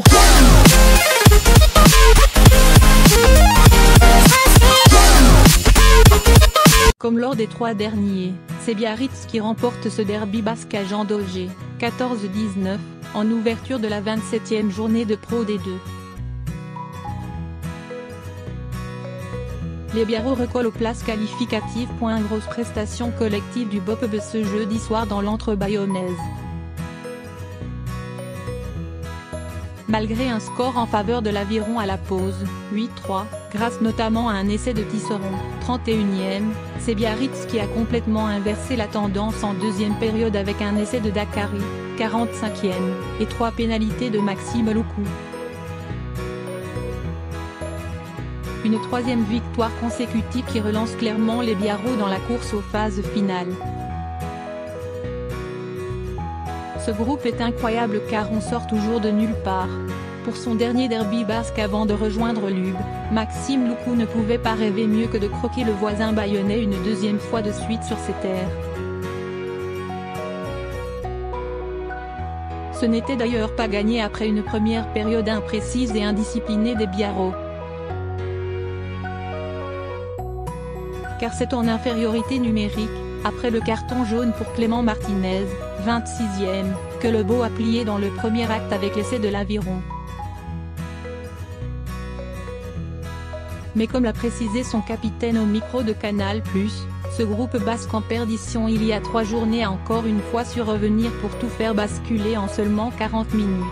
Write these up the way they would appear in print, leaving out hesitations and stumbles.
go. Comme lors des 3 derniers, c'est Biarritz qui remporte ce derby basque à Jean Daugé, 14-19, en ouverture de la 27e journée de Pro D2. Les Biarros recollent aux places qualificatives. Grosse prestation collective du BOPB ce jeudi soir dans l'Entre bayonnaise. Malgré un score en faveur de l'Aviron à la pause, 8-3, grâce notamment à un essai de Tisseron, 31e, c'est Biarritz qui a complètement inversé la tendance en deuxième période avec un essai de Dakari, 45e, et 3 pénalités de Maxime Loukou. Une 3e victoire consécutive qui relance clairement les Biarros dans la course aux phases finales. Ce groupe est incroyable car on sort toujours de nulle part. Pour son dernier derby basque avant de rejoindre l'UB, Maxime Loukou ne pouvait pas rêver mieux que de croquer le voisin bayonnais une 2e fois de suite sur ses terres. Ce n'était d'ailleurs pas gagné après une première période imprécise et indisciplinée des Biarros. Car c'est en infériorité numérique, après le carton jaune pour Clément Martinez, 26e, que le beau a plié dans le premier acte avec l'essai de l'Aviron. Mais comme l'a précisé son capitaine au micro de Canal+, ce groupe basque en perdition il y a 3 journées a encore une fois su revenir pour tout faire basculer en seulement 40 minutes.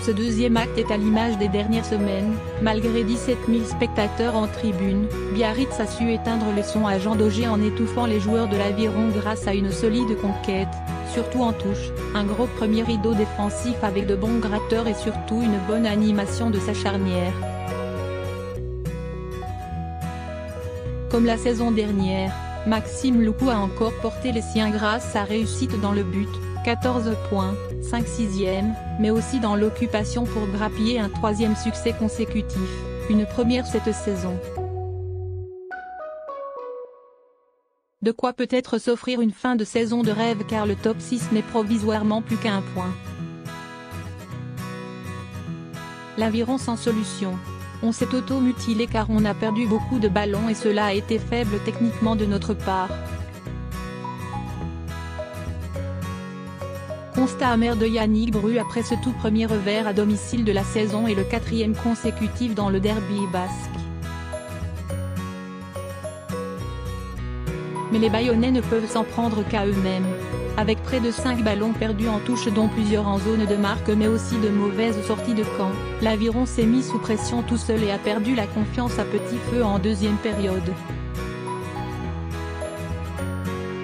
Ce 2e acte est à l'image des dernières semaines, malgré 17 000 spectateurs en tribune, Biarritz a su éteindre le son à Jean Daugé en étouffant les joueurs de l'Aviron grâce à une solide conquête, surtout en touche, un gros premier rideau défensif avec de bons gratteurs et surtout une bonne animation de sa charnière. Comme la saison dernière, Maxime Loukou a encore porté les siens grâce à sa réussite dans le but, 14 points, 5/6e, mais aussi dans l'occupation pour grappiller un 3e succès consécutif, une première cette saison. De quoi peut-être s'offrir une fin de saison de rêve car le top 6 n'est provisoirement plus qu'à 1 point. L'Aviron sans solution. On s'est auto-mutilé car on a perdu beaucoup de ballons et cela a été faible techniquement de notre part. Constat amer de Yannick Bru après ce tout premier revers à domicile de la saison et le 4e consécutif dans le derby basque. Mais les Bayonnais ne peuvent s'en prendre qu'à eux-mêmes. Avec près de 5 ballons perdus en touche dont plusieurs en zone de marque mais aussi de mauvaises sorties de camp, l'Aviron s'est mis sous pression tout seul et a perdu la confiance à petit feu en 2e période.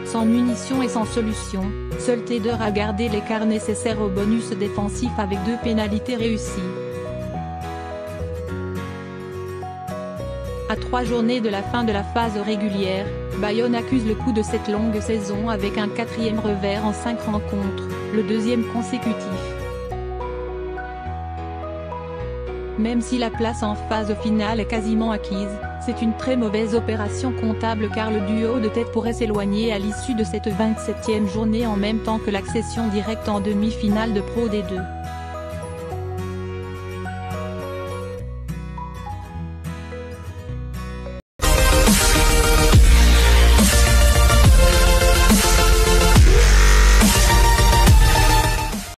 Sans munitions et sans solution, seul Teder a gardé l'écart nécessaire au bonus défensif avec 2 pénalités réussies. À 3 journées de la fin de la phase régulière, Bayonne accuse le coup de cette longue saison avec un 4e revers en 5 rencontres, le 2e consécutif. Même si la place en phase finale est quasiment acquise, c'est une très mauvaise opération comptable car le duo de tête pourrait s'éloigner à l'issue de cette 27e journée en même temps que l'accession directe en demi-finale de Pro D2.